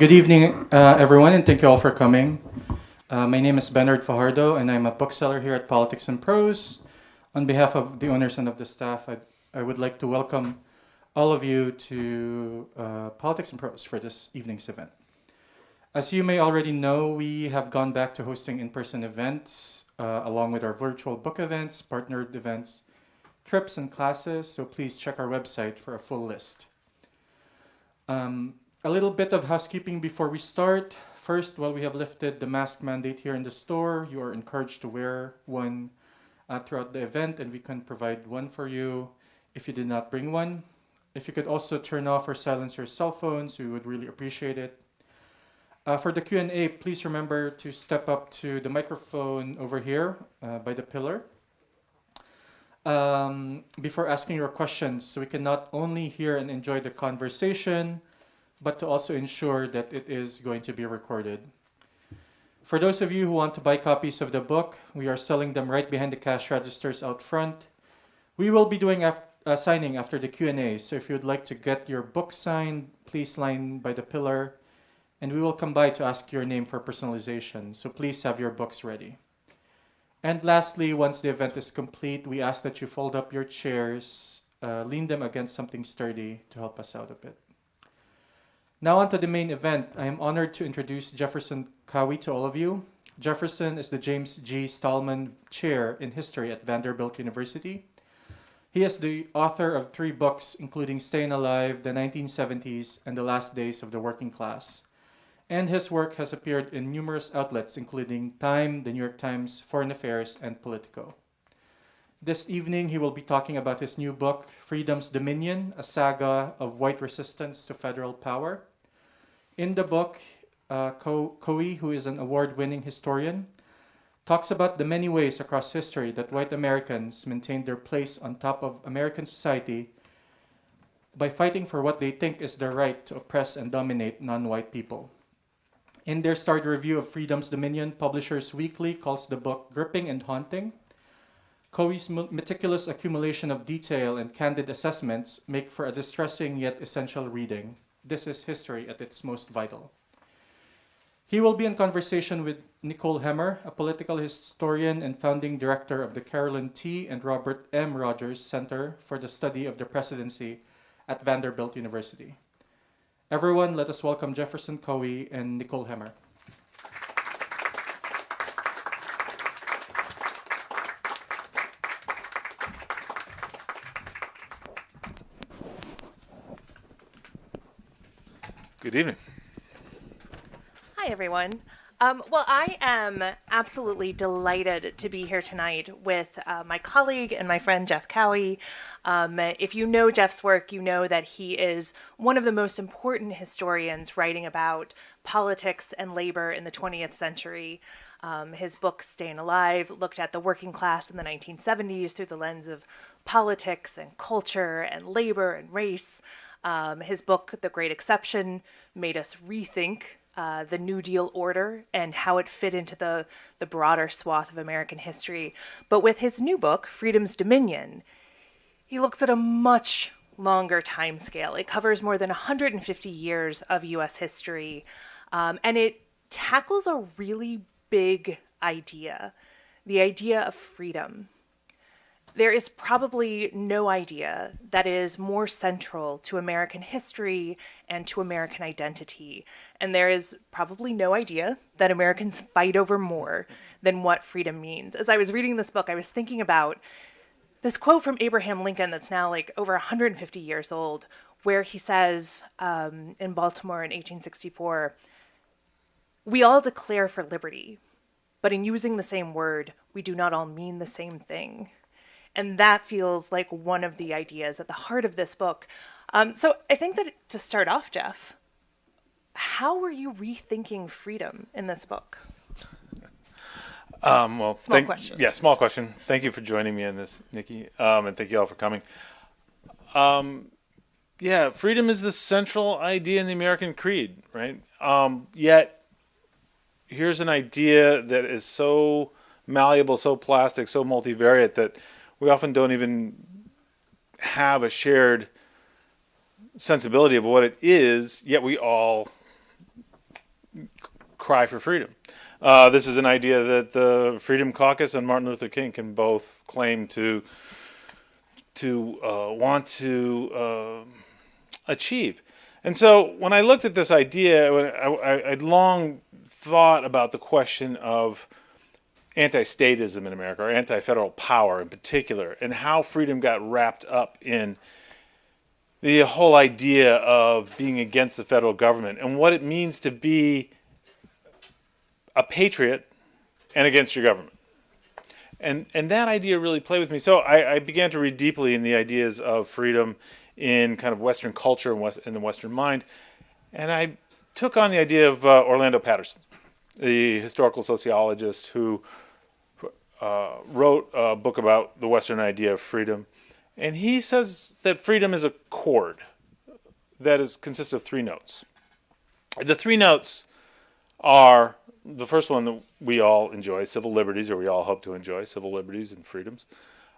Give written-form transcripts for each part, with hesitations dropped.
Good evening, everyone, and thank you all for coming. My name is Bernard Fajardo, and I'm a bookseller here at Politics and Prose. On behalf of the owners and of the staff, I would like to welcome all of you to Politics and Prose for this evening's event. As you may already know, we have gone back to hosting in-person events, along with our virtual book events, partnered events, trips, and classes, so please check our website for a full list. A little bit of housekeeping before we start. First, while we have lifted the mask mandate here in the store, you are encouraged to wear one throughout the event, and we can provide one for you if you did not bring one. If you could also turn off or silence your cell phones, we would really appreciate it. For the Q&A, please remember to step up to the microphone over here by the pillar before asking your questions, so we can not only hear and enjoy the conversation, but to also ensure that it is going to be recorded. For those of you who want to buy copies of the book, we are selling them right behind the cash registers out front. We will be doing signing after the Q&A, so if you'd like to get your book signed, please line by the pillar, and we will come by to ask your name for personalization, so please have your books ready. And lastly, once the event is complete, we ask that you fold up your chairs, lean them against something sturdy to help us out a bit. Now on to the main event. I am honored to introduce Jefferson Cowie to all of you. Jefferson is the James G. Stahlman Chair in History at Vanderbilt University. He is the author of 3 books, including Stayin Alive, the 1970s, and The Last Days of the Working Class. And his work has appeared in numerous outlets, including Time, the New York Times, Foreign Affairs, and Politico. This evening, he will be talking about his new book, Freedom's Dominion, a saga of white resistance to federal power. In the book, Cowie, who is an award-winning historian, talks about the many ways across history that white Americans maintained their place on top of American society by fighting for what they think is their right to oppress and dominate non-white people. In their starred review of Freedom's Dominion, Publishers Weekly calls the book gripping and haunting. Cowie's meticulous accumulation of detail and candid assessments make for a distressing yet essential reading. This is history at its most vital. He will be in conversation with Nicole Hemmer, a political historian and founding director of the Carolyn T. and Robert M. Rogers Center for the Study of the Presidency at Vanderbilt University. Everyone, let us welcome Jefferson Cowie and Nicole Hemmer. Good evening. Hi, everyone. Well, I am absolutely delighted to be here tonight with my colleague and my friend, Jeff Cowie. If you know Jeff's work, you know that he is one of the most important historians writing about politics and labor in the 20th century. His book, Stayin Alive, looked at the working class in the 1970s through the lens of politics and culture and labor and race. His book, The Great Exception, made us rethink the New Deal order and how it fit into the broader swath of American history. But with his new book, Freedom's Dominion, he looks at a much longer time scale. It covers more than 150 years of U.S. history, and it tackles a really big idea, the idea of freedom. There is probably no idea that is more central to American history and to American identity. And there is probably no idea that Americans fight over more than what freedom means. As I was reading this book, I was thinking about this quote from Abraham Lincoln that's now like over 150 years old, where he says in Baltimore in 1864, "We all declare for liberty, but in using the same word, we do not all mean the same thing." And that feels like one of the ideas at the heart of this book. So I think that to start off, Jeff, how were you rethinking freedom in this book? Well, small question. Yeah, small question. Thank you for joining me in this, Nikki, and thank you all for coming. Yeah, freedom is the central idea in the American creed, right? Yet, here's an idea that is so malleable, so plastic, so multivariate that we often don't even have a shared sensibility of what it is, yet we all cry for freedom. This is an idea that the Freedom Caucus and Martin Luther King can both claim to want to achieve. And so when I looked at this idea, I'd long thought about the question of anti-statism in America, or anti-federal power in particular, and how freedom got wrapped up in the whole idea of being against the federal government and what it means to be a patriot and against your government. And that idea really played with me. So I began to read deeply in the ideas of freedom in kind of Western culture and in the Western mind. And I took on the idea of Orlando Patterson, the historical sociologist who wrote a book about the Western idea of freedom. And he says that freedom is a chord that consists of 3 notes. The 3 notes are the first one that we all enjoy, civil liberties, or we all hope to enjoy, civil liberties and freedoms.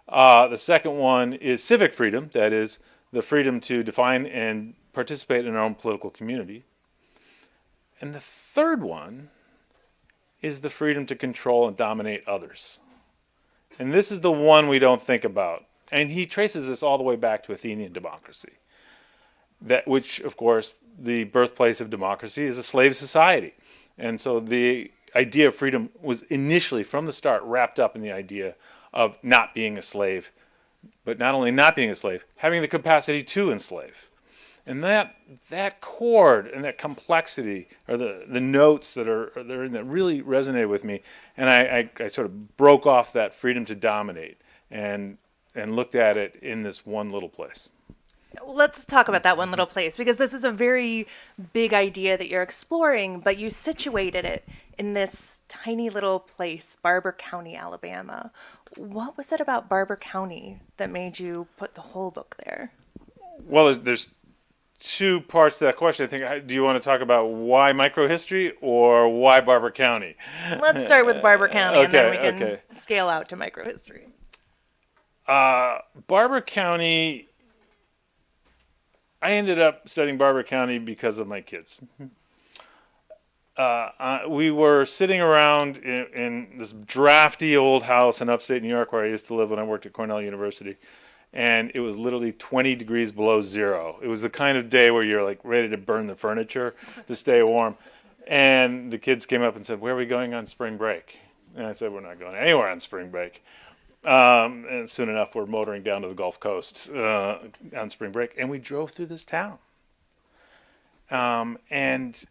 The second one is civic freedom, that is the freedom to define and participate in our own political community. And the third one is the freedom to control and dominate others. And this is the one we don't think about. And he traces this all the way back to Athenian democracy, which, of course, the birthplace of democracy is a slave society. And so the idea of freedom was initially, from the start, wrapped up in the idea of not being a slave, but not only not being a slave, having the capacity to enslave. And that chord and that complexity are the notes that really resonated with me. And I sort of broke off that freedom to dominate and looked at it in this one little place. Let's talk about that one little place, because this is a very big idea that you're exploring, but you situated it in this tiny little place, Barber County, Alabama. What was it about Barber County that made you put the whole book there? Well, there's 2 parts to that question. I think, do you want to talk about why microhistory or why Barber County? Let's start with Barber County, okay, and then we can scale out to microhistory. Barber County, I ended up studying Barber County because of my kids. We were sitting around in this drafty old house in upstate New York where I used to live when I worked at Cornell University. And it was literally 20 degrees below zero. It was the kind of day where you're like ready to burn the furniture to stay warm. And the kids came up and said, "Where are we going on spring break?" And I said, "We're not going anywhere on spring break." And soon enough, we're motoring down to the Gulf Coast on spring break. And we drove through this town. And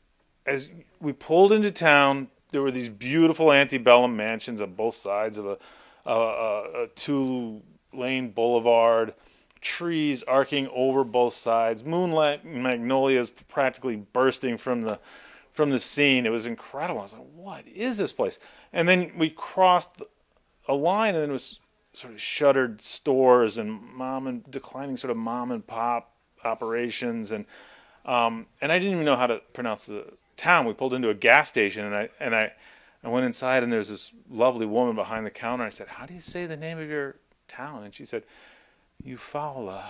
as we pulled into town, there were these beautiful antebellum mansions on both sides of a 2-lane boulevard, trees arcing over both sides, moonlight and magnolias practically bursting from the scene. It was incredible. I was like, what is this place? And then we crossed a line, and then it was sort of shuttered stores and declining sort of mom and pop operations, and I didn't even know how to pronounce the town. We pulled into a gas station, and I went inside, and there's this lovely woman behind the counter. I said, "How do you say the name of your town?" And she said, "Eufaula."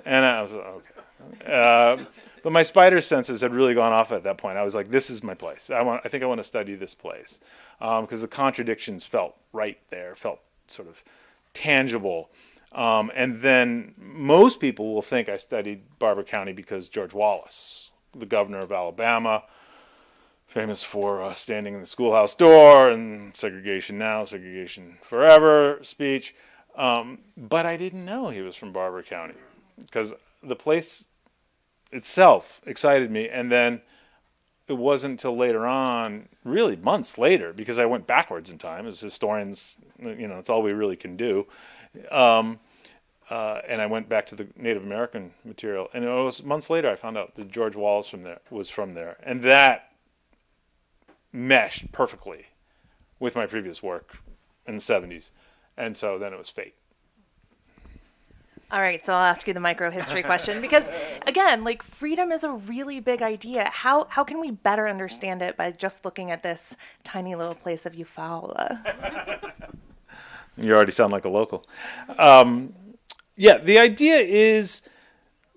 And I was like, okay. But my spider senses had really gone off at that point. I was like, this is my place. I think I want to study this place, because the contradictions felt right there, felt sort of tangible. And then most people will think I studied Barber County because George Wallace, the governor of Alabama, famous for standing in the schoolhouse door and segregation now, segregation forever speech. But I didn't know he was from Barber County because the place itself excited me. And then it wasn't until later on, really months later, because I went backwards in time. As historians, it's all we really can do. And I went back to the Native American material. And it was months later I found out that George Wallace was from there. And that meshed perfectly with my previous work in the 70s. And so then it was fate. All right, so I'll ask you the microhistory question because, again, like freedom is a really big idea. How can we better understand it by just looking at this tiny little place of Eufaula? You already sound like a local. The idea is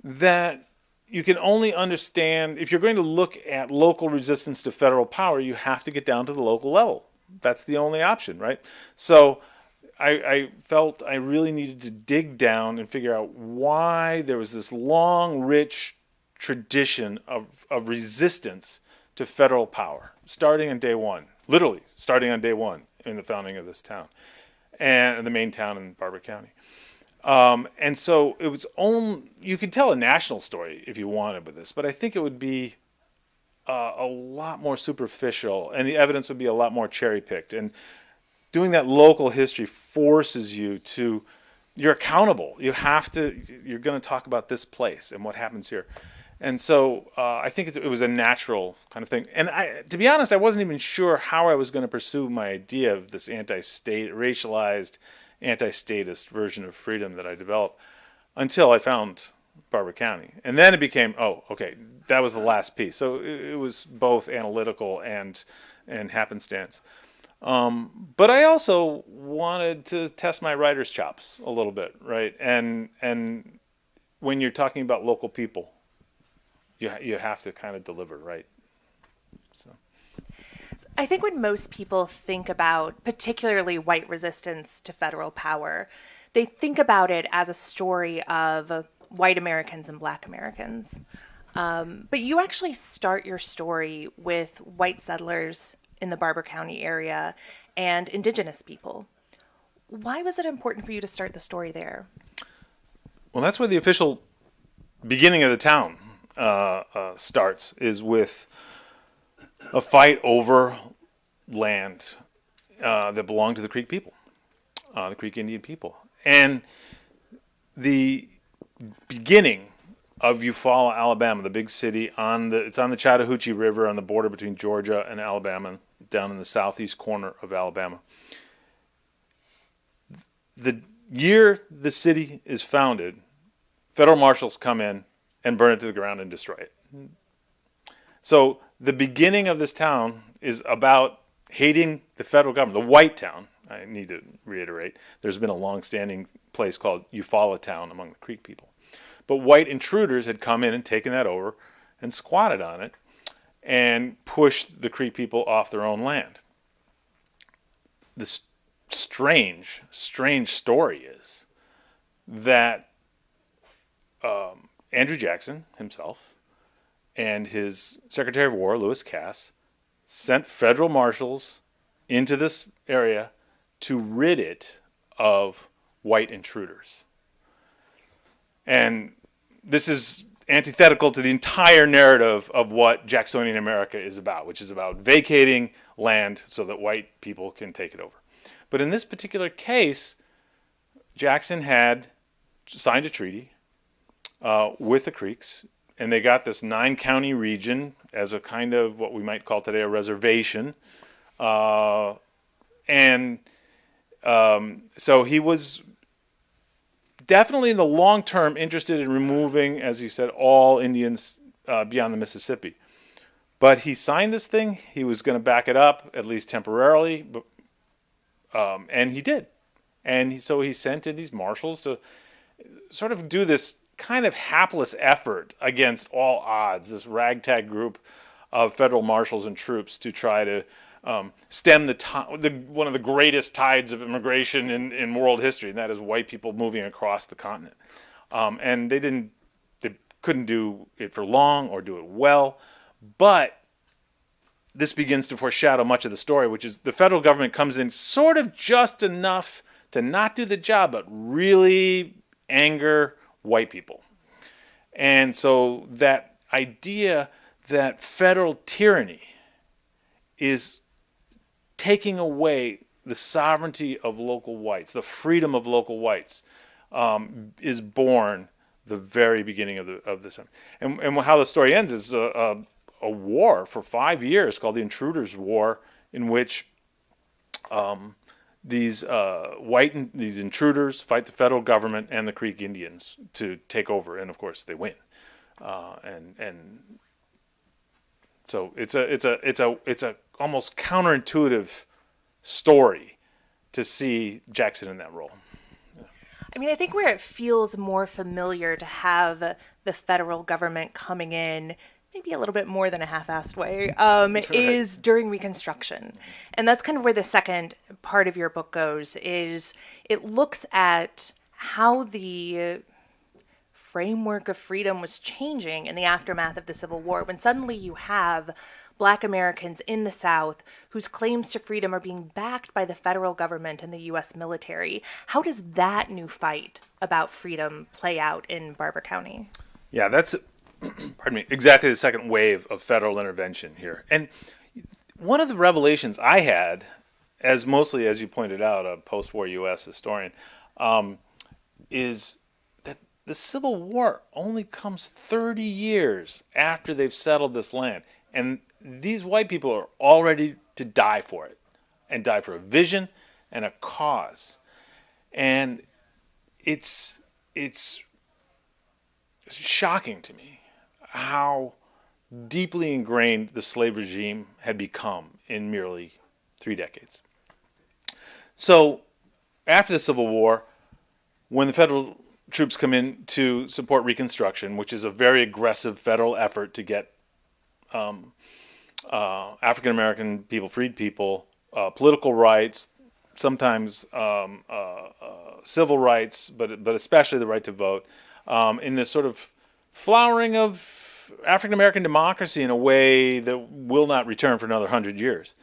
that, you can only understand, if you're going to look at local resistance to federal power, you have to get down to the local level. That's the only option, right? So I felt I really needed to dig down and figure out why there was this long, rich tradition of resistance to federal power, starting on day one, literally starting on day one in the founding of this town, and the main town in Barber County. And so it was you could tell a national story if you wanted with this, but I think it would be a lot more superficial, and the evidence would be a lot more cherry-picked. And doing that local history forces you to, you're accountable. You're going to talk about this place and what happens here. And so I think it was a natural kind of thing. And to be honest, I wasn't even sure how I was going to pursue my idea of this racialized, anti-statist version of freedom that I developed until I found Barber County. And then it became, that was the last piece. So it was both analytical and happenstance. But I also wanted to test my writer's chops a little bit, right? And when you're talking about local people, you have to kind of deliver, right? So I think when most people think about particularly white resistance to federal power, they think about it as a story of white Americans and black Americans. But you actually start your story with white settlers in the Barber County area and indigenous people. Why was it important for you to start the story there? Well, that's where the official beginning of the town starts, is with a fight over land that belonged to the Creek people, the Creek Indian people. And the beginning of Eufaula, Alabama, the big city it's on the Chattahoochee River on the border between Georgia and Alabama, down in the southeast corner of Alabama. The year the city is founded, federal marshals come in and burn it to the ground and destroy it. So the beginning of this town is about hating the federal government, the white town. I need to reiterate, there's been a long-standing place called Eufaula Town among the Creek people. But white intruders had come in and taken that over and squatted on it and pushed the Creek people off their own land. This strange story is that Andrew Jackson himself and his Secretary of War, Lewis Cass, sent federal marshals into this area to rid it of white intruders. And this is antithetical to the entire narrative of what Jacksonian America is about, which is about vacating land so that white people can take it over. But in this particular case, Jackson had signed a treaty with the Creeks, and they got this 9-county region as a kind of what we might call today a reservation. So he was definitely in the long term interested in removing, as you said, all Indians beyond the Mississippi. But he signed this thing. He was going to back it up, at least temporarily, and he did. And so he sent in these marshals to sort of do this kind of hapless effort against all odds, this ragtag group of federal marshals and troops to try to stem one of the greatest tides of immigration in world history, and that is white people moving across the continent. And they couldn't do it for long or do it well, but this begins to foreshadow much of the story, which is the federal government comes in sort of just enough to not do the job, but really anger white people. And so that idea that federal tyranny is taking away the sovereignty of local whites, the freedom of local whites, is born the very beginning of this. And how the story ends is a war for 5 years called the Intruders' War, in which these intruders fight the federal government and the Creek Indians to take over, and of course they win. And so it's a almost counterintuitive story to see Jackson in that role. Yeah. I mean, I think where it feels more familiar to have the federal government coming in, maybe a little bit more than a half-assed way, is during Reconstruction. And that's kind of where the second part of your book goes, is it looks at how the framework of freedom was changing in the aftermath of the Civil War, when suddenly you have Black Americans in the South whose claims to freedom are being backed by the federal government and the U.S. military. How does that new fight about freedom play out in Barber County? Yeah, that's, pardon me, exactly the second wave of federal intervention here. And one of the revelations I had, as mostly, as you pointed out, a post-war U.S. historian, is that the Civil War only comes 30 years after they've settled this land. And these white people are all ready to die for it, and die for a vision and a cause. And it's shocking to me how deeply ingrained the slave regime had become in merely 3 decades. So after the Civil War, when the federal troops come in to support Reconstruction, which is a very aggressive federal effort to get African American people, freed people, political rights, sometimes civil rights, but especially the right to vote, in this sort of flowering of African American democracy in a way that will not return for another 100 years.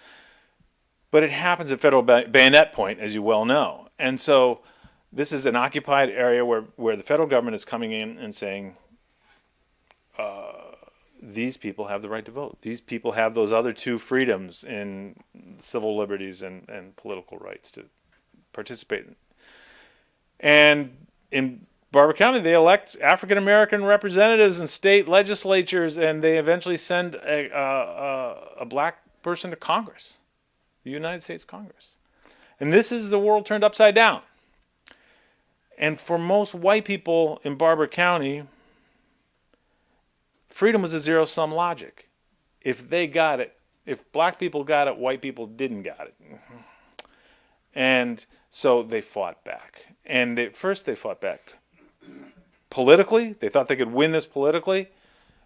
But it happens at federal bayonet point, as you well know. And so this is an occupied area where the federal government is coming in and saying, these people have the right to vote. These people have those other 2 freedoms in civil liberties and political rights to participate in. And in Barber County, they elect African American representatives in state legislatures, and they eventually send a black person to Congress, the United States Congress. And this is the world turned upside down. And for most white people in Barber County, freedom was a zero-sum logic. If they got it, if black people got it, white people didn't got it. And so they fought back. And first they fought back politically. They thought they could win this politically.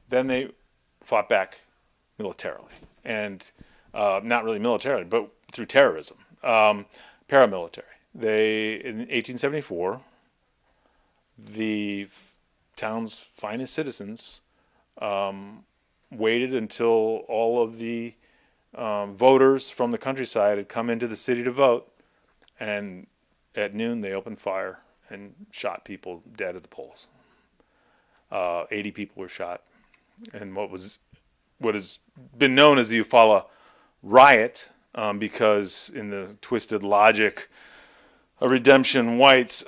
Then they fought back militarily. And not really militarily, but through terrorism, paramilitary. In 1874, the town's finest citizens waited until all of the voters from the countryside had come into the city to vote, and at noon they opened fire and shot people dead at the polls. 80 people were shot, and what has been known as the Eufaula riot, because in the twisted logic of redemption whites,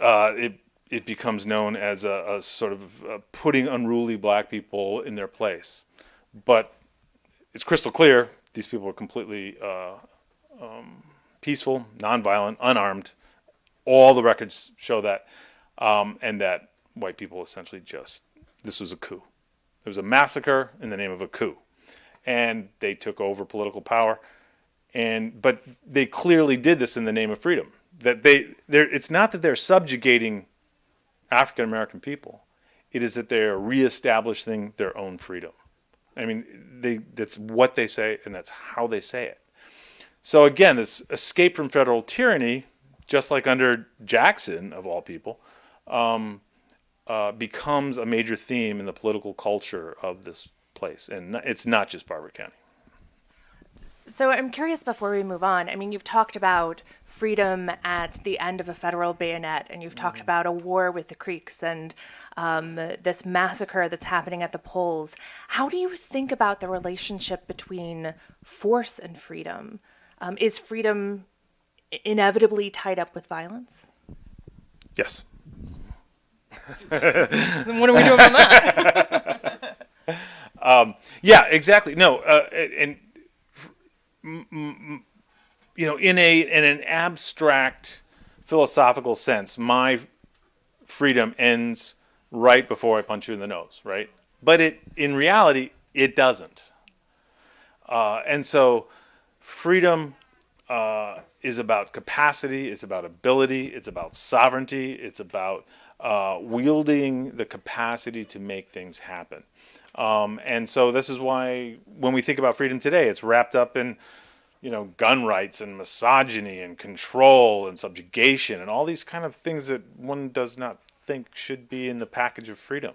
it becomes known as a sort of putting unruly black people in their place. But it's crystal clear these people were completely peaceful, nonviolent, unarmed. All the records show that, and that white people essentially this was a coup. It was a massacre in the name of a coup. And they took over political power. But they clearly did this in the name of freedom. That it's not that they're subjugating African American people. It is that they are reestablishing their own freedom. I mean, that's what they say, and that's how they say it. So again, this escape from federal tyranny, just like under Jackson, of all people, becomes a major theme in the political culture of this place. And it's not just Barber County. So I'm curious, before we move on, I mean, you've talked about freedom at the end of a federal bayonet, and you've talked about a war with the Creeks and this massacre that's happening at the polls. How do you think about the relationship between force and freedom? Is freedom inevitably tied up with violence? Yes. Then what are we doing about that? Yeah, exactly. No, and you know, in an abstract philosophical sense, my freedom ends right before I punch you in the nose, right? But in reality, it doesn't. And so freedom is about capacity, it's about ability, it's about sovereignty, it's about wielding the capacity to make things happen. And so this is why when we think about freedom today, it's wrapped up in, gun rights and misogyny and control and subjugation and all these kind of things that one does not think should be in the package of freedom.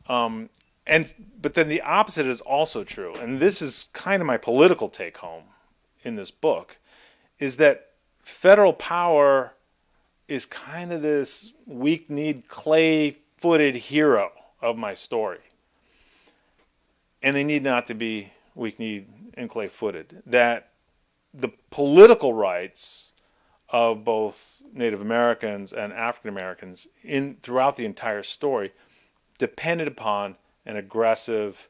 But then the opposite is also true, and this is kind of my political take home in this book, is that federal power is kind of this weak-kneed, clay-footed hero of my story. And they need not to be weak-kneed and clay-footed. That the political rights of both Native Americans and African Americans throughout the entire story depended upon an aggressive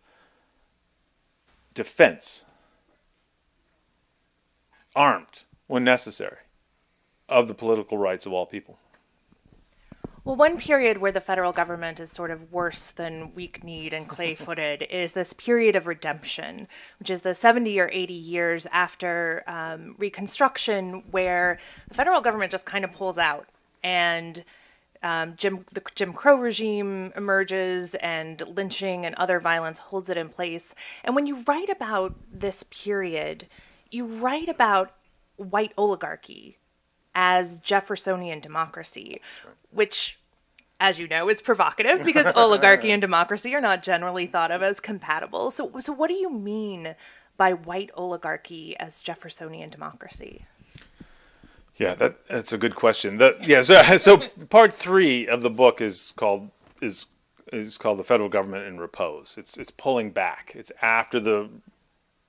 defense, armed when necessary, of the political rights of all people. Well, one period where the federal government is sort of worse than weak-kneed and clay-footed is this period of redemption, which is the 70 or 80 years after Reconstruction, where the federal government just kind of pulls out, and the Jim Crow regime emerges, and lynching and other violence holds it in place. And when you write about this period, you write about white oligarchy as Jeffersonian democracy, which, as you know, is provocative because oligarchy and democracy are not generally thought of as compatible. So what do you mean by white oligarchy as Jeffersonian democracy? Yeah, that's a good question. So part 3 of the book is called the Federal Government in Repose. It's pulling back. It's after the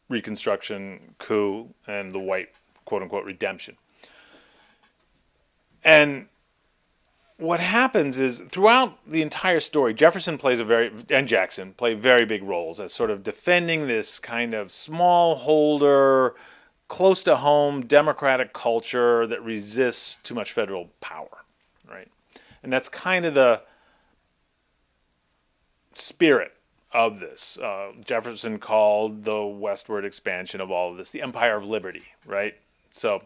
Reconstruction coup and the white quote unquote redemption. And what happens is throughout the entire story, Jefferson and Jackson play very big roles as sort of defending this kind of smallholder, close to home democratic culture that resists too much federal power, right? And that's kind of the spirit of this. Jefferson called the westward expansion of all of this the Empire of Liberty, right? So,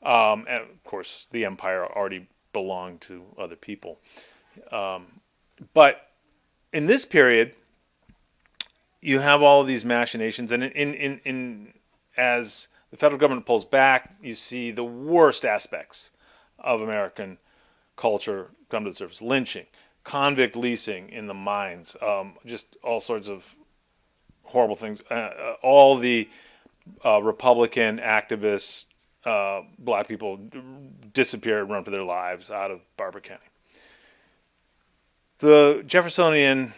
and of course, the empire already belonged to other people. But in this period, you have all of these machinations, and as the federal government pulls back, you see the worst aspects of American culture come to the surface. Lynching, convict leasing in the mines, just all sorts of horrible things. All the Republican activists, black people disappear and run for their lives out of Barber County. The Jeffersonian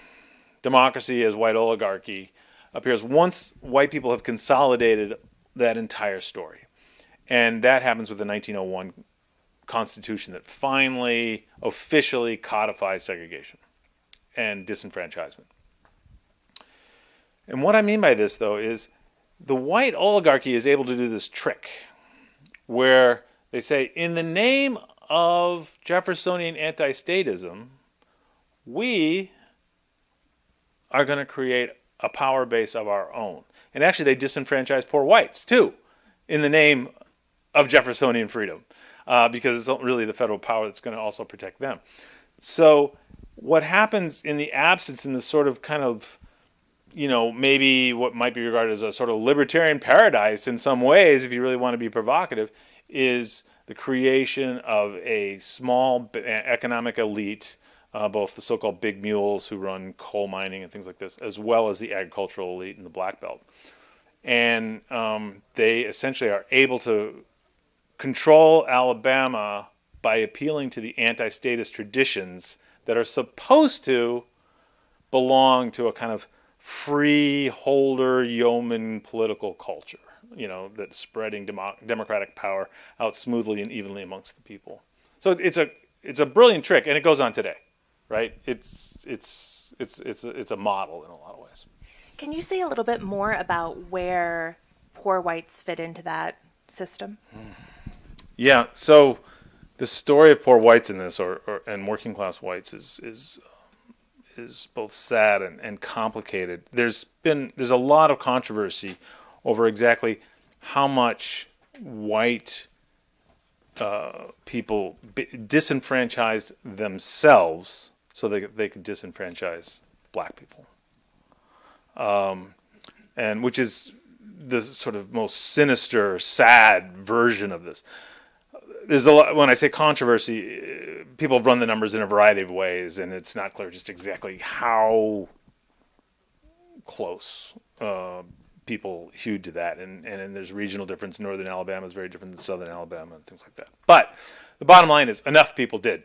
democracy as white oligarchy appears once white people have consolidated that entire story. And that happens with the 1901 Constitution that finally officially codifies segregation and disenfranchisement. And what I mean by this, though, is the white oligarchy is able to do this trick where they say, in the name of Jeffersonian anti-statism, we are going to create a power base of our own. And actually, they disenfranchise poor whites, too, in the name of Jeffersonian freedom, because it's really the federal power that's going to also protect them. So what happens in the absence, in this sort of kind of, maybe what might be regarded as a sort of libertarian paradise in some ways, if you really want to be provocative, is the creation of a small economic elite, both the so-called big mules who run coal mining and things like this, as well as the agricultural elite in the Black Belt. And they essentially are able to control Alabama by appealing to the anti-statist traditions that are supposed to belong to a kind of freeholder yeoman political culture, that's spreading democratic power out smoothly and evenly amongst the people. So it's a brilliant trick, and it goes on today, right? It's a model in a lot of ways. Can you say a little bit more about where poor whites fit into that system? Yeah. So the story of poor whites in this, and working class whites, is both sad and complicated. There's a lot of controversy over exactly how much white people disenfranchised themselves so they could disenfranchise black people. And which is the sort of most sinister, sad version of this. There's a lot, when I say controversy, people have run the numbers in a variety of ways, and it's not clear just exactly how close people hewed to that. And there's regional difference. Northern Alabama is very different than Southern Alabama and things like that. But the bottom line is enough people did.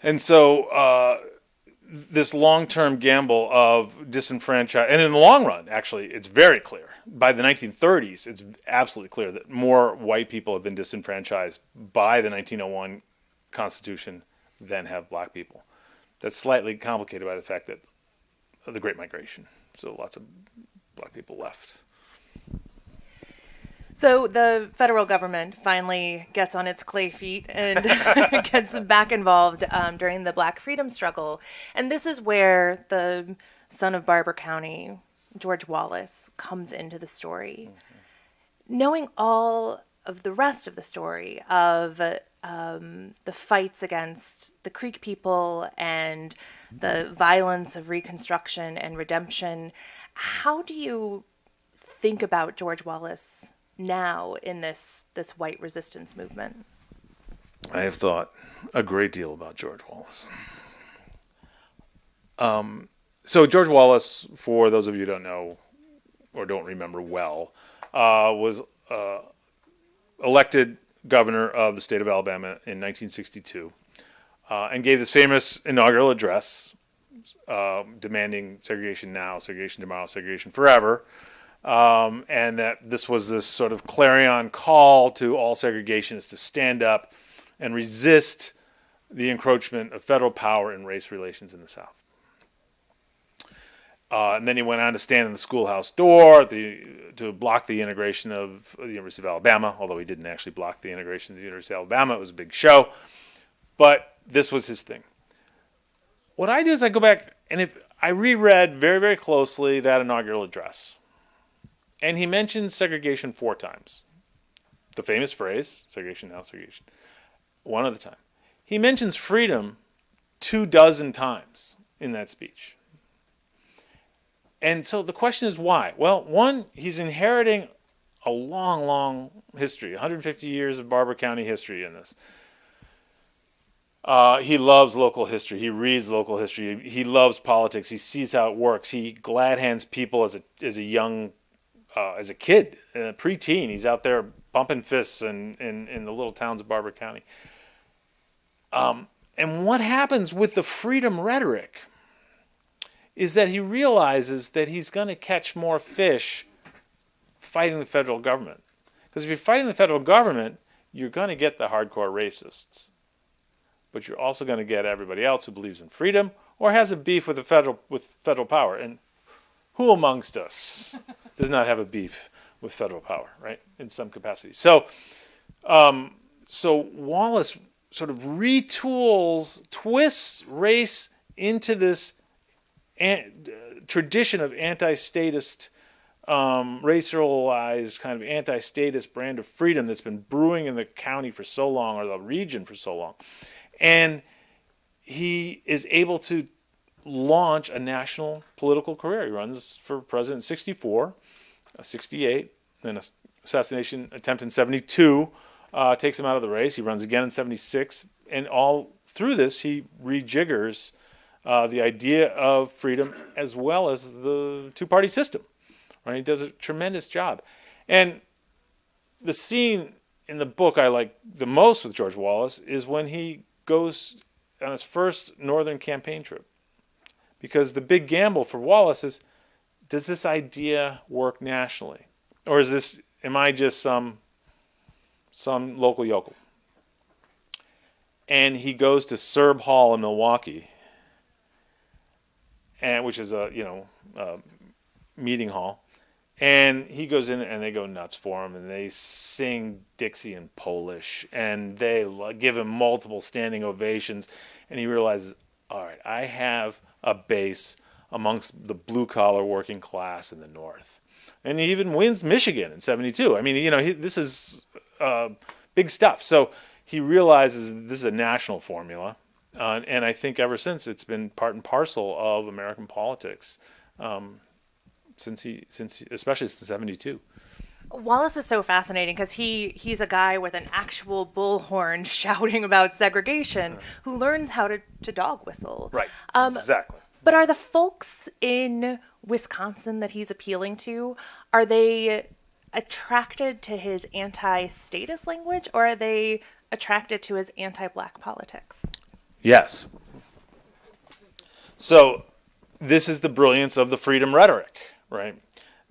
And so this long-term gamble of disenfranchise, and in the long run, actually, it's very clear. By the 1930s, it's absolutely clear that more white people have been disenfranchised by the 1901 Constitution than have black people. That's slightly complicated by the fact that of the Great Migration. So lots of black people left. So the federal government finally gets on its clay feet and gets back involved during the Black freedom struggle. And this is where the son of Barber County, George Wallace, comes into the story. Mm-hmm. Knowing all of the rest of the story of the fights against the Creek people and the violence of Reconstruction and redemption, how do you think about George Wallace now in this white resistance movement? I have thought a great deal about George Wallace. So George Wallace, for those of you who don't know or don't remember well, was elected governor of the state of Alabama in 1962 and gave this famous inaugural address demanding segregation now, segregation tomorrow, segregation forever. And that this was this sort of clarion call to all segregationists to stand up and resist the encroachment of federal power in race relations in the South. And then he went on to stand in the schoolhouse door to block the integration of the University of Alabama, although he didn't actually block the integration of the University of Alabama. It was a big show. But this was his thing. What I do is I go back, and if I reread very, very closely that inaugural address. And he mentions segregation 4 times. The famous phrase, segregation now, segregation, one at a time. He mentions freedom 24 times in that speech. And so the question is why? Well, one, he's inheriting a long, long history, 150 years of Barber County history in this. He loves local history. He reads local history. He loves politics. He sees how it works. He glad hands people as a kid, a preteen. He's out there bumping fists in the little towns of Barber County. And what happens with the freedom rhetoric is that he realizes that he's going to catch more fish fighting the federal government. Because if you're fighting the federal government, you're going to get the hardcore racists. But you're also going to get everybody else who believes in freedom or has a beef with federal power. And who amongst us does not have a beef with federal power, right? In some capacity. So Wallace sort of twists race into this tradition of anti-statist, racialized kind of anti-statist brand of freedom that's been brewing in the county for so long, or the region for so long. And he is able to launch a national political career. He runs for president in 64, 68, then an assassination attempt in 72 takes him out of the race. He runs again in 76. And all through this, he rejiggers the idea of freedom as well as the two-party system. Right? He does a tremendous job. And the scene in the book I like the most with George Wallace is when he goes on his first northern campaign trip. Because the big gamble for Wallace is, does this idea work nationally? Or am I just some local yokel? And he goes to Serb Hall in Milwaukee, which is a meeting hall. And he goes in there and they go nuts for him, and they sing Dixie in Polish, and they give him multiple standing ovations. And he realizes, all right, I have a base amongst the blue-collar working class in the North. And he even wins Michigan in 72. I mean, this is big stuff. So he realizes this is a national formula. And I think ever since it's been part and parcel of American politics, especially since 72. Wallace is so fascinating because he's a guy with an actual bullhorn shouting about segregation who learns how to dog whistle. Right, exactly. But are the folks in Wisconsin that he's appealing to, are they attracted to his anti-status language, or are they attracted to his anti-black politics? Yes. So this is the brilliance of the freedom rhetoric, right?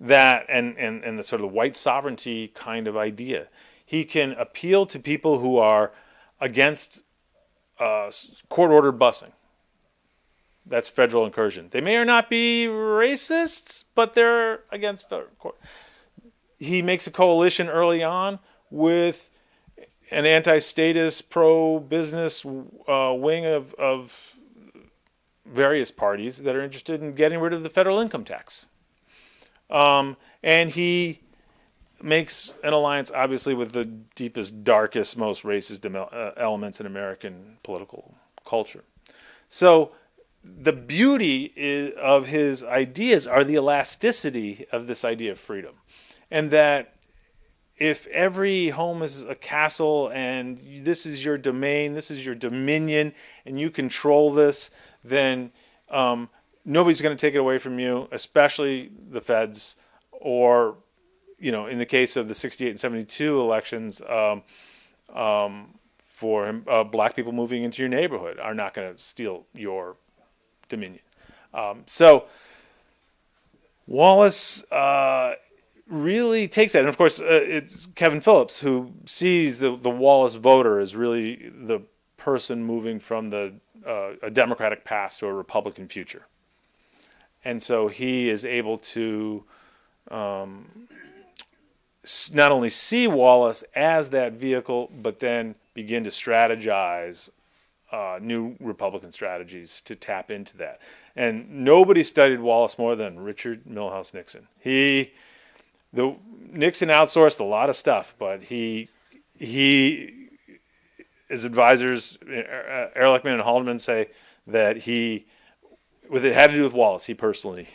That and the sort of white sovereignty kind of idea. He can appeal to people who are against court-ordered busing. That's federal incursion. They may or not be racists, but they're against federal court. He makes a coalition early on with an anti-status, pro-business wing of various parties that are interested in getting rid of the federal income tax. And he makes an alliance, obviously, with the deepest, darkest, most racist elements in American political culture. So the beauty of his ideas are the elasticity of this idea of freedom. And that if every home is a castle and this is your domain, this is your dominion, and you control this, then nobody's going to take it away from you, especially the feds, or, in the case of the 68 and 72 elections, for black people moving into your neighborhood are not going to steal your dominion. So Wallace really takes that. And, of course, it's Kevin Phillips who sees the Wallace voter as really the person moving from a Democratic past to a Republican future. And so he is able to not only see Wallace as that vehicle, but then begin to strategize new Republican strategies to tap into that. And nobody studied Wallace more than Richard Milhous Nixon. Nixon outsourced a lot of stuff, but his advisors, Ehrlichman and Haldeman, say that what it had to do with Wallace, he personally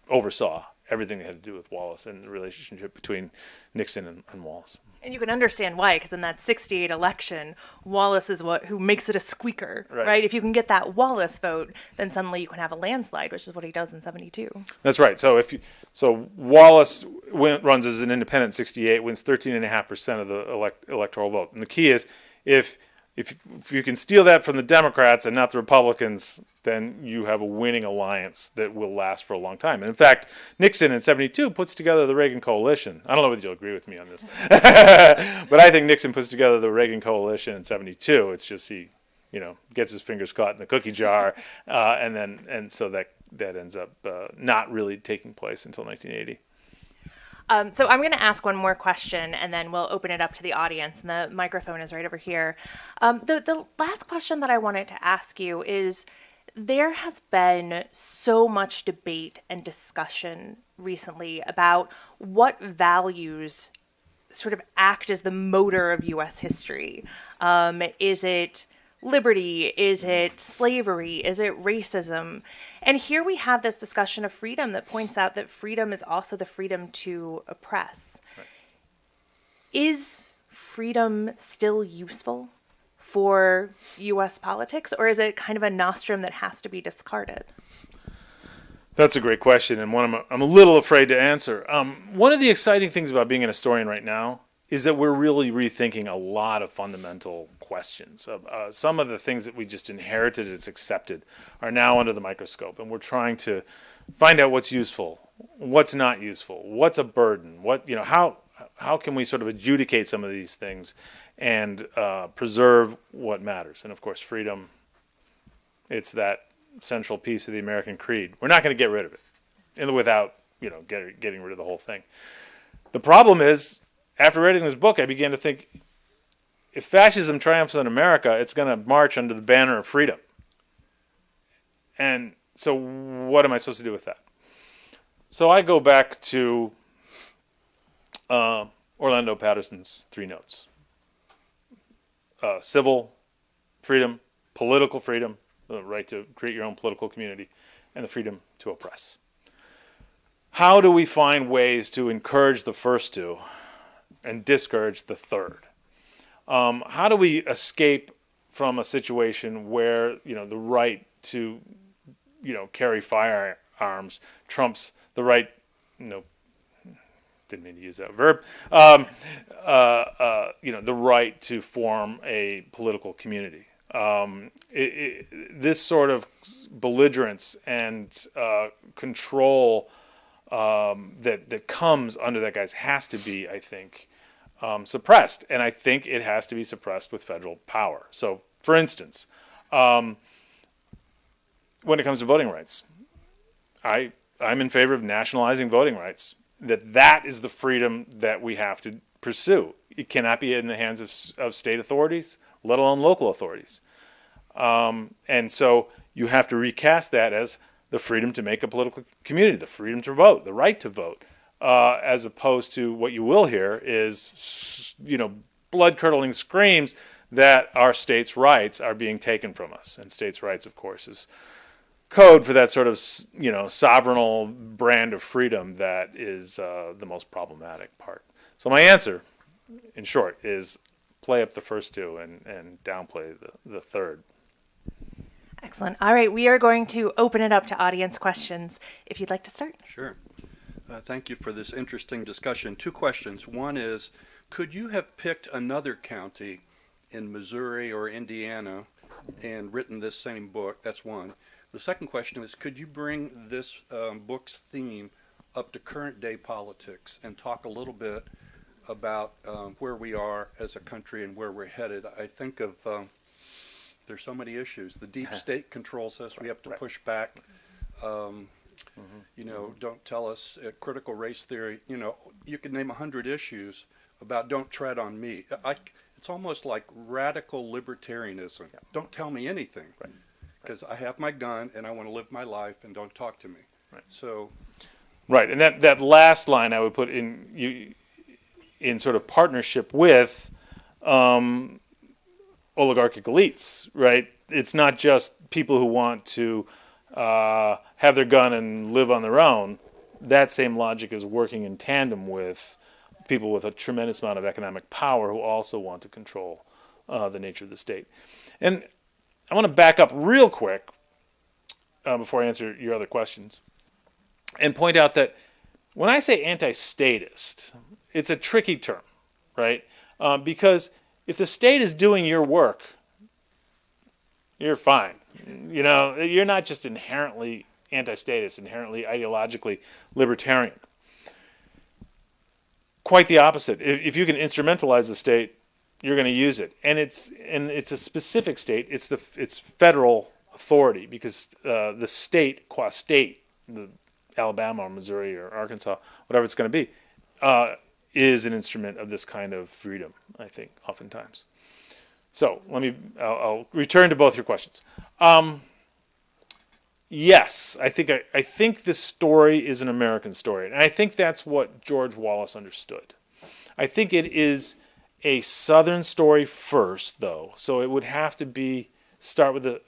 oversaw everything that had to do with Wallace and the relationship between Nixon and Wallace. And you can understand why, because in that 68 election, Wallace is who makes it a squeaker, right? If you can get that Wallace vote, then suddenly you can have a landslide, which is what he does in 72. That's right. So Wallace runs as an independent in 68, wins 13.5% of the electoral vote. And the key is, if you can steal that from the Democrats and not the Republicans, then you have a winning alliance that will last for a long time. And in fact, Nixon in 72 puts together the Reagan coalition. I don't know whether you'll agree with me on this, but I think Nixon puts together the Reagan coalition in 72. It's just he, gets his fingers caught in the cookie jar, and so that ends up not really taking place until 1980. So I'm going to ask one more question, and then we'll open it up to the audience, and the microphone is right over here. The last question that I wanted to ask you is, there has been so much debate and discussion recently about what values sort of act as the motor of U.S. history. Is it liberty? Is it slavery? Is it racism? And here we have this discussion of freedom that points out that freedom is also the freedom to oppress. Right. Is freedom still useful for U.S. politics, or is it kind of a nostrum that has to be discarded? That's a great question, and one I'm a little afraid to answer. One of the exciting things about being an historian right now is that we're really rethinking a lot of fundamental questions. Some of the things that we just inherited as accepted are now under the microscope, and we're trying to find out what's useful, what's not useful, what's a burden, how can we sort of adjudicate some of these things and preserve what matters. And of course, freedom, it's that central piece of the American creed. We're not going to get rid of it without getting rid of the whole thing. The problem is, after reading this book, I began to think, if fascism triumphs in America, it's going to march under the banner of freedom. And so what am I supposed to do with that? So I go back to Orlando Patterson's 3 notes. Civil freedom, political freedom, the right to create your own political community, and the freedom to oppress. How do we find ways to encourage the first 2 and discourage the third? How do we escape from a situation where the right to carry firearms trumps the right, didn't mean to use that verb, the right to form a political community. This sort of belligerence and control that comes under that, guys, has to be, I think, suppressed. And I think it has to be suppressed with federal power. So, for instance, when it comes to voting rights, I'm in favor of nationalizing voting rights. That is the freedom that we have to pursue. It cannot be in the hands of state authorities, let alone local authorities. And so you have to recast that as the freedom to make a political community, the freedom to vote, the right to vote, as opposed to what you will hear is, blood-curdling screams that our states' rights are being taken from us. And states' rights, of course, is code for that sort of, sovereign brand of freedom that is the most problematic part. So my answer, in short, is play up the first 2 and downplay the third. Excellent. All right, we are going to open it up to audience questions. If you'd like to start. Sure. Thank you for this interesting discussion. 2 questions. One is, could you have picked another county in Missouri or Indiana and written this same book? That's one. The second question is, could you bring this book's theme up to current day politics and talk a little bit about where we are as a country and where we're headed? I think of there's so many issues. The deep state controls us. We have to push back. Don't tell us critical race theory. You could name 100 issues about don't tread on me. It's almost like radical libertarianism. Yeah. Don't tell me anything. Because I have my gun and I want to live my life and don't talk to me. Right. So, right, and that last line I would put in sort of partnership with oligarchic elites. Right, it's not just people who want to have their gun and live on their own. That same logic is working in tandem with people with a tremendous amount of economic power who also want to control the nature of the state. And I want to back up real quick before I answer your other questions and point out that when I say anti-statist, it's a tricky term, right? Because if the state is doing your work, you're fine. You're not just inherently anti-statist, inherently ideologically libertarian. Quite the opposite. If you can instrumentalize the state, you're going to use it, and it's a specific state. It's federal authority because the state, qua state, the Alabama or Missouri or Arkansas, whatever it's going to be, is an instrument of this kind of freedom. I think oftentimes. So I'll return to both your questions. Yes, I think this story is an American story, and I think that's what George Wallace understood. I think it is a Southern story first, though, so it would have to start with a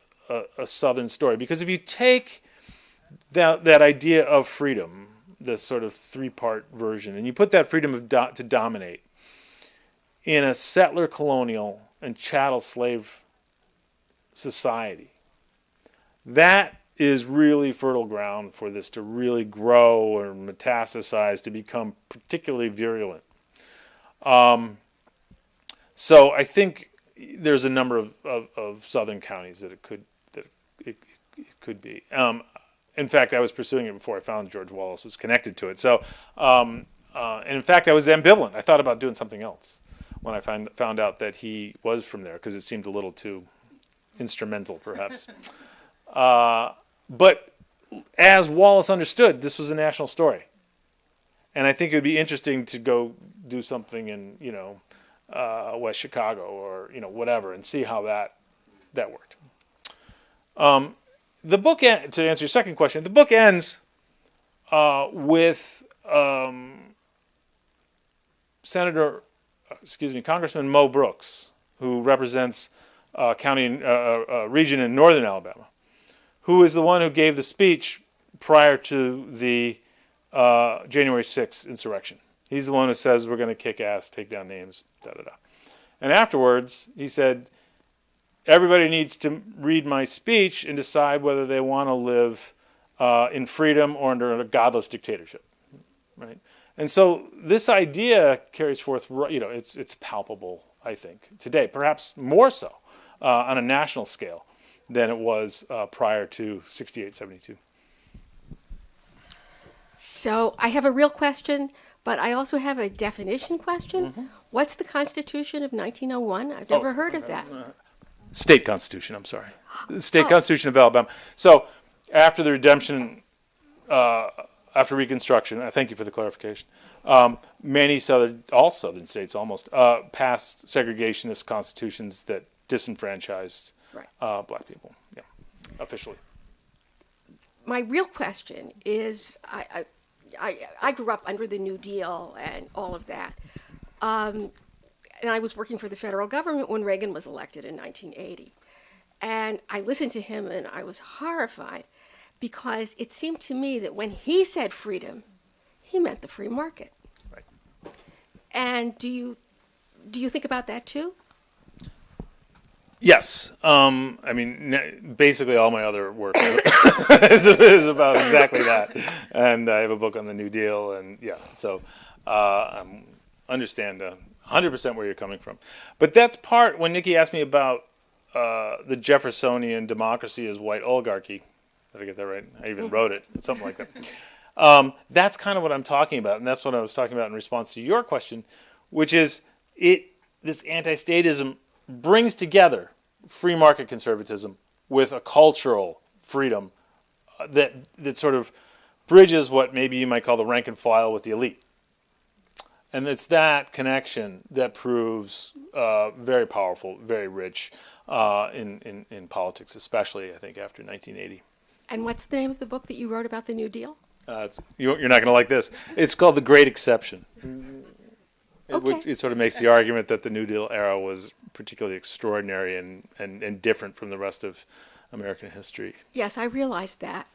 Southern story. Because if you take that idea of freedom, this sort of 3-part version, and you put that freedom to dominate in a settler colonial and chattel slave society, that is really fertile ground for this to really grow or metastasize to become particularly virulent. So I think there's a number of southern counties that it could be. In fact, I was pursuing it before I found George Wallace was connected to it. So, and in fact, I was ambivalent. I thought about doing something else when I found out that he was from there because it seemed a little too instrumental, perhaps. But as Wallace understood, this was a national story, and I think it would be interesting to go do something in West Chicago or whatever and see how that worked. The book, to answer your second question, the book ends with Congressman Mo Brooks, who represents a region in northern Alabama, who is the one who gave the speech prior to the January 6th insurrection. He's the one who says we're going to kick ass, take down names, da-da-da. And afterwards, he said, everybody needs to read my speech and decide whether they want to live in freedom or under a godless dictatorship, right? And so this idea carries forth, it's palpable, I think, today, perhaps more so on a national scale than it was prior to 68, 72. So I have a real question, but I also have a definition question. Mm-hmm. What's the Constitution of 1901? I've never heard of that. State Constitution, I'm sorry. The State Constitution of Alabama. So after the redemption, after Reconstruction, I thank you for the clarification, all southern states almost, passed segregationist constitutions that disenfranchised black people, officially. My real question is, I grew up under the New Deal and all of that. And I was working for the federal government when Reagan was elected in 1980. And I listened to him and I was horrified because it seemed to me that when he said freedom, he meant the free market. Right. And do you think about that too? Yes. Basically all my other work is about exactly that. And I have a book on the New Deal, and so I understand 100% where you're coming from. But that's part, when Nikki asked me about the Jeffersonian democracy as white oligarchy, did I get that right? I even wrote it, something like that. That's kind of what I'm talking about, and that's what I was talking about in response to your question, which is this anti-statism brings together free market conservatism with a cultural freedom that sort of bridges what maybe you might call the rank and file with the elite. And it's that connection that proves very powerful, very rich in politics, especially, I think, after 1980. And what's the name of the book that you wrote about the New Deal? You're not going to like this. It's called The Great Exception. Okay. It sort of makes the argument that the New Deal era was particularly extraordinary and different from the rest of American history. Yes, I realized that.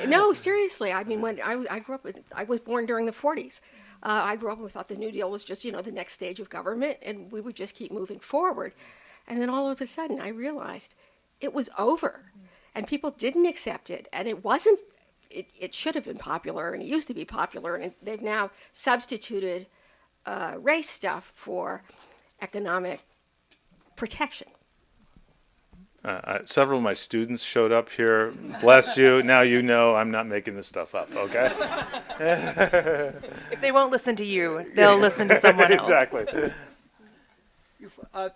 No, seriously. I mean, when I grew up, I was born during the 40s. I grew up and we thought the New Deal was just, the next stage of government, and we would just keep moving forward. And then all of a sudden, I realized it was over, and people didn't accept it, and it wasn't. It should have been popular, and it used to be popular, and they've now substituted race stuff for economic protection. Several of my students showed up here. Bless you. Now you know I'm not making this stuff up, okay? If they won't listen to you, they'll listen to someone else. Exactly.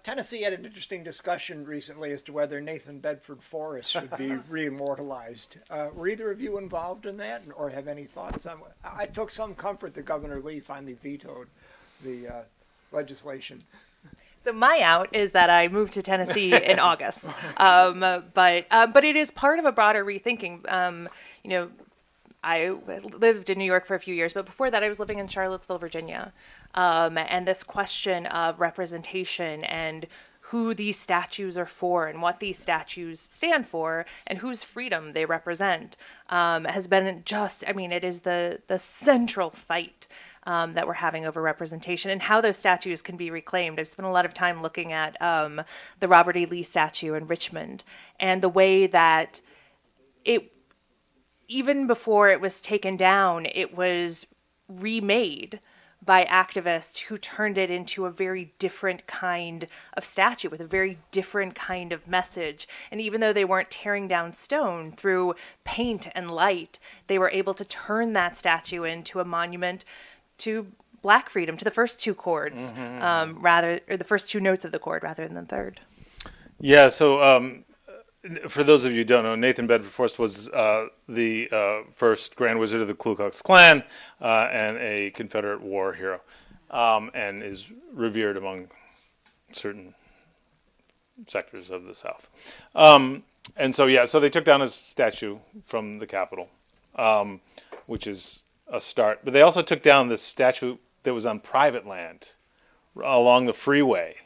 Tennessee had an interesting discussion recently as to whether Nathan Bedford Forrest should be re-immortalized. Were either of you involved in that, or have any thoughts on it? I took some comfort that Governor Lee finally vetoed the legislation. So my out is that I moved to Tennessee in August, but it is part of a broader rethinking. I lived in New York for a few years, but before that I was living in Charlottesville, Virginia. And this question of representation and who these statues are for and what these statues stand for and whose freedom they represent has been it is the central fight that we're having over representation and how those statues can be reclaimed. I've spent a lot of time looking at the Robert E. Lee statue in Richmond and the way that even before it was taken down, it was remade by activists who turned it into a very different kind of statue with a very different kind of message. And even though they weren't tearing down stone through paint and light, they were able to turn that statue into a monument to Black freedom, to the first two chords, or the first two notes of the chord rather than the third. Yeah, so for those of you who don't know, Nathan Bedford Forrest was the first Grand Wizard of the Ku Klux Klan and a Confederate war hero, and is revered among certain sectors of the South. So they took down his statue from the Capitol which is a start. But they also took down this statue that was on private land along the freeway.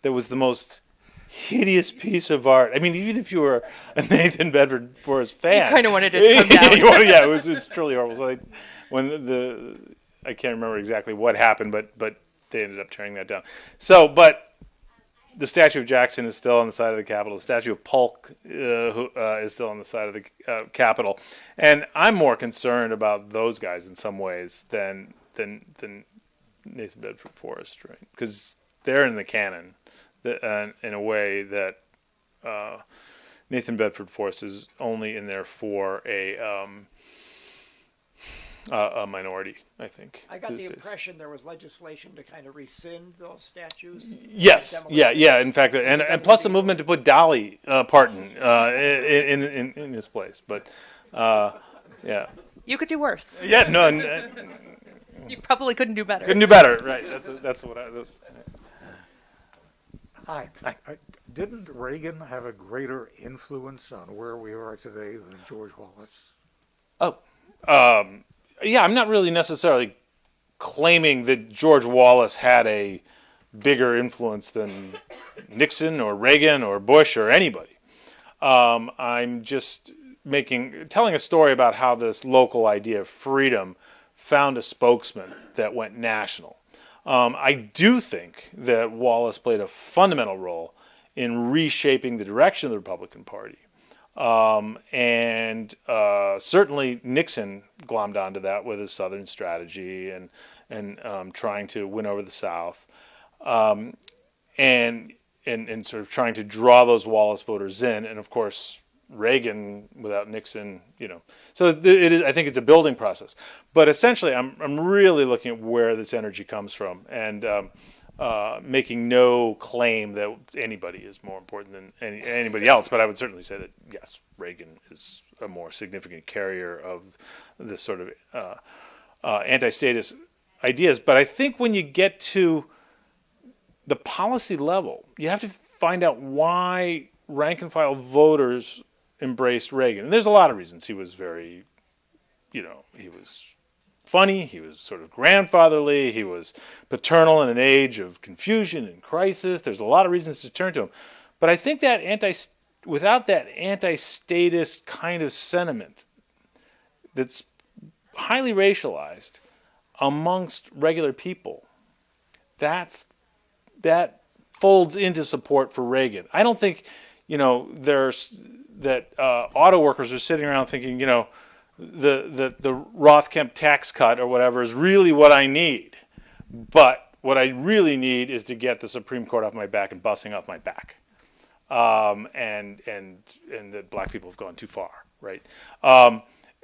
That was the most hideous piece of art. I mean, even if you were a Nathan Bedford Forrest fan, You kind of wanted it to come down. Yeah, it was truly horrible. So I can't remember exactly what happened, but they ended up tearing that down. So, but the statue of Jackson is still on the side of the Capitol. The statue of Polk is still on the side of the Capitol, and I'm more concerned about those guys in some ways than Nathan Bedford Forrest, right? Because they're in the canon in a way that Nathan Bedford Forrest is only in there for a minority, I think. I got these the days. impression there was legislation to kind of rescind those statues. Yes, yeah. In fact, and plus the movement to put Dolly Parton in his place. But yeah, You could do worse. yeah, no, You probably couldn't do better. couldn't do better, right? That's what I was. Hi. Didn't Reagan have a greater influence on where we are today than George Wallace? Yeah, I'm not really necessarily claiming that George Wallace had a bigger influence than Nixon or Reagan or Bush or anybody. I'm just telling a story about how this local idea of freedom found a spokesman that went national. I do think that Wallace played a fundamental role in reshaping the direction of the Republican Party. And certainly Nixon glommed onto that with his Southern strategy and trying to win over the South, and sort of trying to draw those Wallace voters in. And of course, Reagan without Nixon, So it is. I think it's a building process. But essentially, I'm really looking at where this energy comes from and making no claim that anybody is more important than anybody else. But I would certainly say that yes, Reagan is a more significant carrier of this sort of anti-statist ideas. But I think when you get to the policy level, you have to find out why rank and file voters embraced Reagan. And there's a lot of reasons. He was very, he was funny. He was sort of grandfatherly. He was paternal in an age of confusion and crisis. There's a lot of reasons to turn to him. But I think that without that anti-statist kind of sentiment that's highly racialized amongst regular people, that folds into support for Reagan. I don't think, there's that auto workers are sitting around thinking, the Roth-Kemp tax cut or whatever is really what I need. But what I really need is to get the Supreme Court off my back and busing off my back. And that black people have gone too far, right?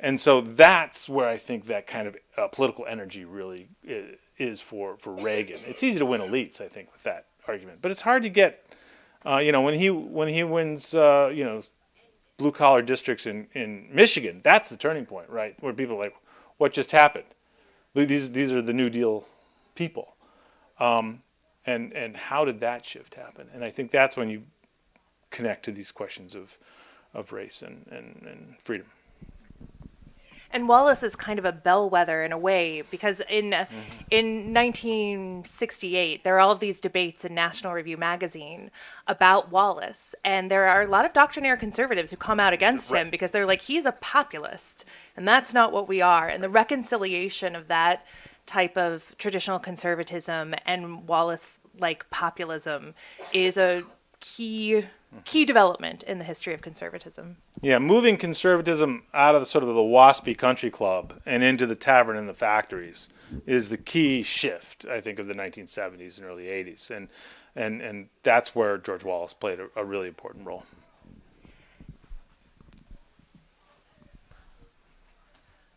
And so that's where I think that kind of political energy really is for Reagan. It's easy to win elites, I think, with that argument. But it's hard to get, when he wins, blue collar districts in Michigan, that's the turning point, right? Where people are like, what just happened? These are the New Deal people. And how did that shift happen? And I think that's when you connect to these questions of race and freedom. And Wallace is kind of a bellwether in a way, because in 1968, there are all of these debates in National Review magazine about Wallace. And there are a lot of doctrinaire conservatives who come out against him because they're like, he's a populist. And that's not what we are. And the reconciliation of that type of traditional conservatism and Wallace-like populism is a key development in the history of conservatism. Yeah, moving conservatism out of the waspy country club and into the tavern and the factories is the key shift, I think, of the 1970s and early 80s. And that's where George Wallace played a really important role.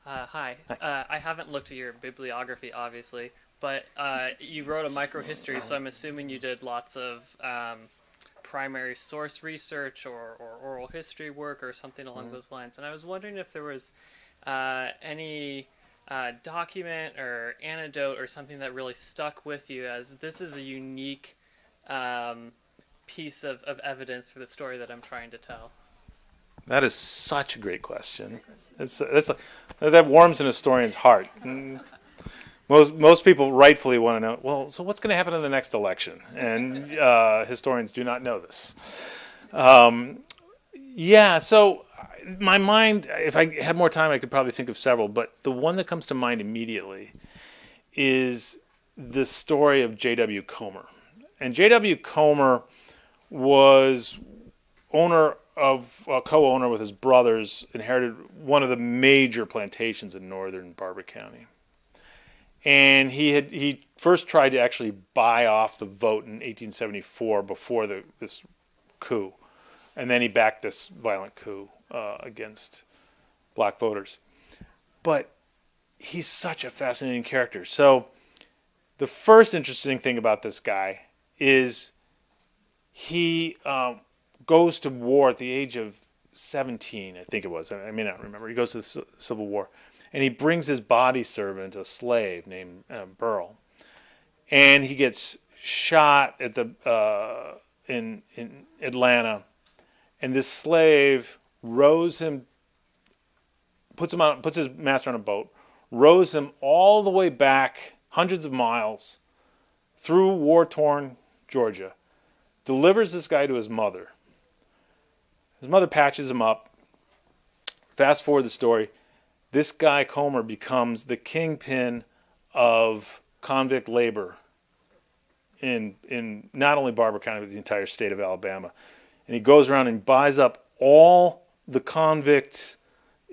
Hi. I haven't looked at your bibliography, obviously, but you wrote a microhistory, so I'm assuming you did lots of primary source research or oral history work or something along those lines. And I was wondering if there was any document or anecdote or something that really stuck with you as this is a unique piece of evidence for the story that I'm trying to tell. That is such a great question. That warms an historian's heart. Most people rightfully want to know, well, so what's going to happen in the next election? And historians do not know this. So my mind, if I had more time, I could probably think of several, but the one that comes to mind immediately is the story of J.W. Comer. And J.W. Comer was co-owner with his brothers, inherited one of the major plantations in northern Barber County. And he first tried to actually buy off the vote in 1874 before this coup. And then he backed this violent coup against black voters. But he's such a fascinating character. So the first interesting thing about this guy is he goes to war at the age of 17, I think it was. I may not remember. He goes to the Civil War. And he brings his body servant, a slave named Burl. And he gets shot at in Atlanta. And this slave rows him, puts his master on a boat, rows him all the way back hundreds of miles through war-torn Georgia, delivers this guy to his mother. His mother patches him up. Fast forward the story. This guy, Comer, becomes the kingpin of convict labor in not only Barber County, but the entire state of Alabama. And he goes around and buys up all the convicts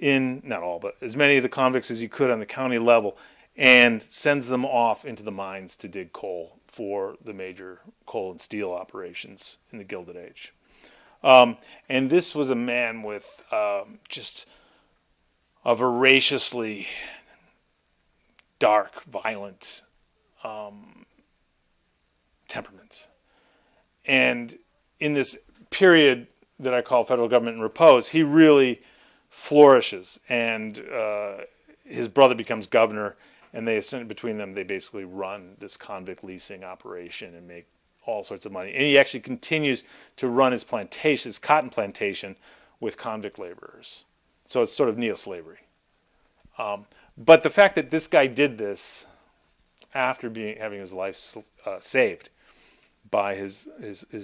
not all, but as many of the convicts as he could on the county level, and sends them off into the mines to dig coal for the major coal and steel operations in the Gilded Age. And this was a man with just a voraciously dark, violent temperament. And in this period that I call federal government in repose, he really flourishes. And his brother becomes governor, and between them, they basically run this convict leasing operation and make all sorts of money. And he actually continues to run his cotton plantation with convict laborers. So it's sort of neo-slavery. But the fact that this guy did this after having his life saved by his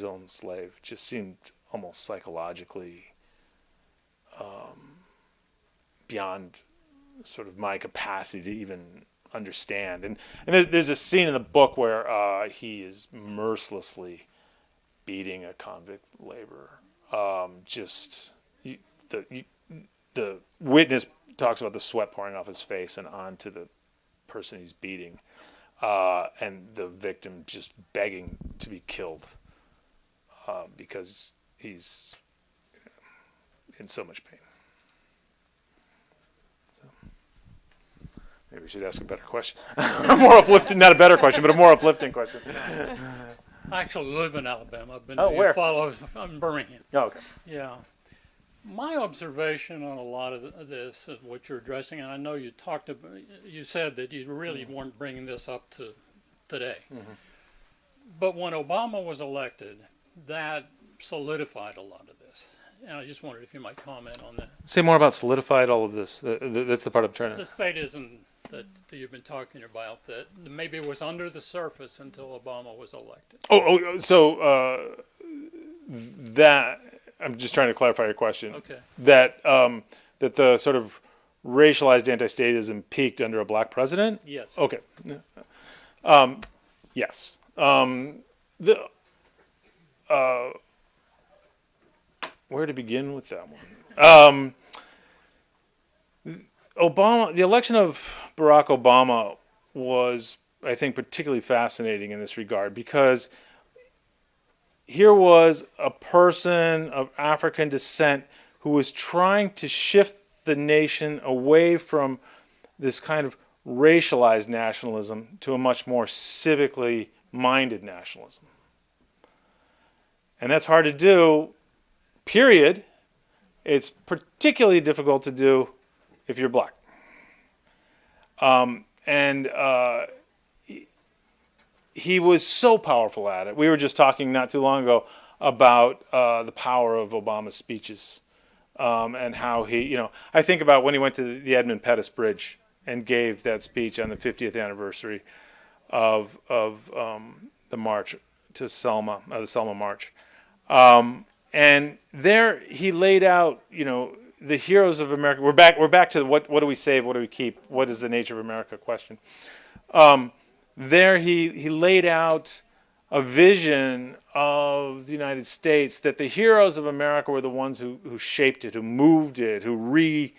own slave just seemed almost psychologically beyond sort of my capacity to even understand. And there's a scene in the book where he is mercilessly beating a convict laborer. The witness talks about the sweat pouring off his face and onto the person he's beating, and the victim just begging to be killed because he's in so much pain. So maybe we should ask a better question. A more uplifting, not a better question, but a more uplifting question. I actually live in Alabama. I've been where? I'm in Birmingham. Oh, okay. Yeah. My observation on a lot of this is what you're addressing, and I know you said that you really weren't bringing this up to today. Mm-hmm. But when Obama was elected, that solidified a lot of this. And I just wondered if you might comment on that. Say more about solidified all of this. That's the part I'm trying to... The statism that you've been talking about, that maybe it was under the surface until Obama was elected. So that... I'm just trying to clarify your question. Okay. That the sort of racialized anti-statism peaked under a black president? Yes. Okay. Yes. Where to begin with that one? The election of Barack Obama was, I think, particularly fascinating in this regard because here was a person of African descent who was trying to shift the nation away from this kind of racialized nationalism to a much more civically minded nationalism. And that's hard to do, period. It's particularly difficult to do if you're black. He was so powerful at it. We were just talking not too long ago about the power of Obama's speeches and how he, I think about when he went to the Edmund Pettus Bridge and gave that speech on the 50th anniversary of the march to Selma, the Selma March. And there he laid out, the heroes of America. We're back to what do we save, what do we keep, what is the nature of America question. There he laid out a vision of the United States that the heroes of America were the ones who shaped it, who moved it, who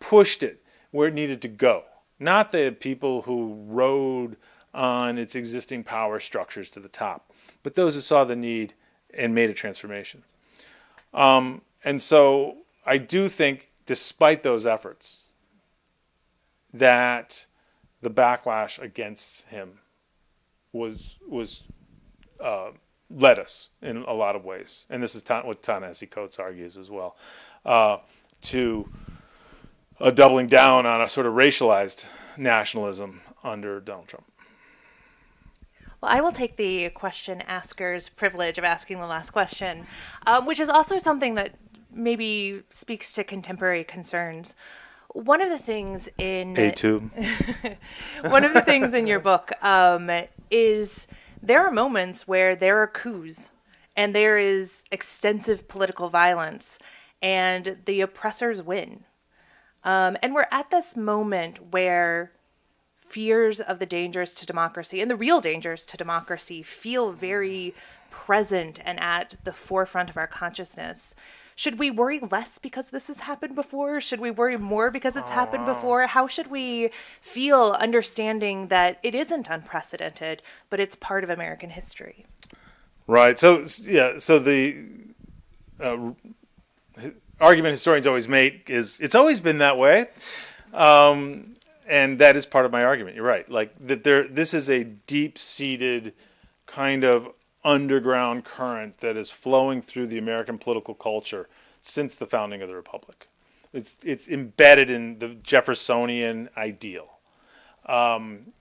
pushed it where it needed to go. Not the people who rode on its existing power structures to the top, but those who saw the need and made a transformation. And so I do think, despite those efforts, that the backlash against him led us in a lot of ways, and this is what Ta-Nehisi Coates argues as well, to a doubling down on a sort of racialized nationalism under Donald Trump. Well, I will take the question asker's privilege of asking the last question, which is also something that maybe speaks to contemporary concerns. One of the things in one of the things in your book is there are moments where there are coups and there is extensive political violence and the oppressors win. And we're at this moment where fears of the dangers to democracy and the real dangers to democracy feel very present and at the forefront of our consciousness. Should we worry less because this has happened before? Should we worry more because it's happened before? How should we feel understanding that it isn't unprecedented, but it's part of American history? Right. So the argument historians always make is it's always been that way. And that is part of my argument. You're right. Like this is a deep-seated kind of underground current that is flowing through the American political culture since the founding of the Republic. It's embedded in the Jeffersonian ideal. And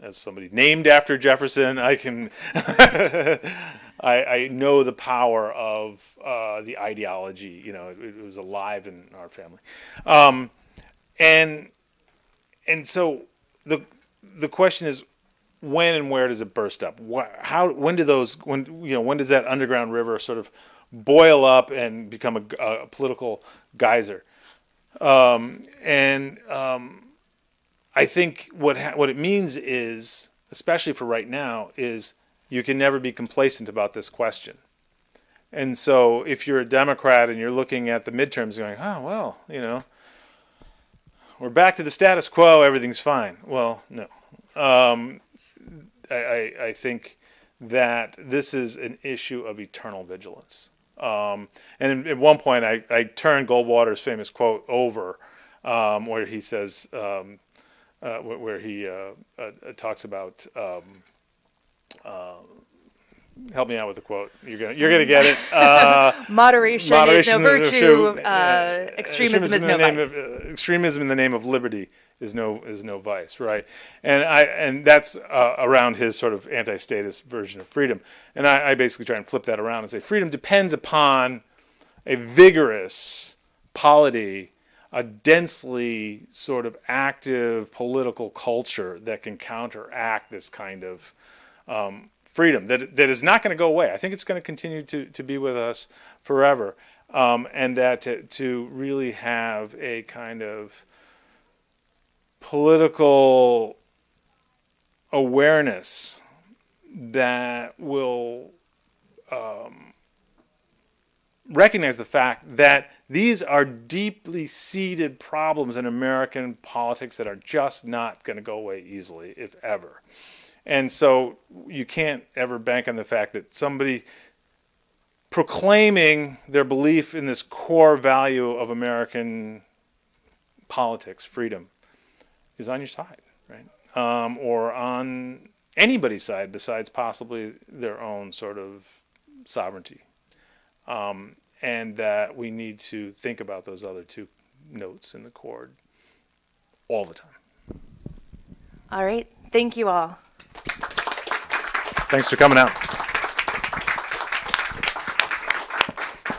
as somebody named after Jefferson, I can I know the power of the ideology. It was alive in our family. And so the question is, when and where does it burst up? When does that underground river sort of boil up and become a political geyser? I think what it means is, especially for right now, is you can never be complacent about this question. And so if you're a Democrat and you're looking at the midterms going, we're back to the status quo, everything's fine. Well, no. I think that this is an issue of eternal vigilance. And at one point, I turned Goldwater's famous quote over, where he says, where he talks about, help me out with the quote. You're gonna get it. Moderation is no virtue. Extremism is no vice. Extremism in the name of liberty is no vice, right? And that's around his sort of anti-statist version of freedom. And I basically try and flip that around and say freedom depends upon a vigorous polity, a densely sort of active political culture that can counteract this kind of freedom that is not going to go away. I think it's going to continue to be with us forever, and that to really have a kind of political awareness that will recognize the fact that these are deeply seated problems in American politics that are just not going to go away easily, if ever. And so you can't ever bank on the fact that somebody proclaiming their belief in this core value of American politics, freedom, is on your side, right? Or on anybody's side besides possibly their own sort of sovereignty. And that we need to think about those other two notes in the chord all the time. All right. Thank you all. Thanks for coming out.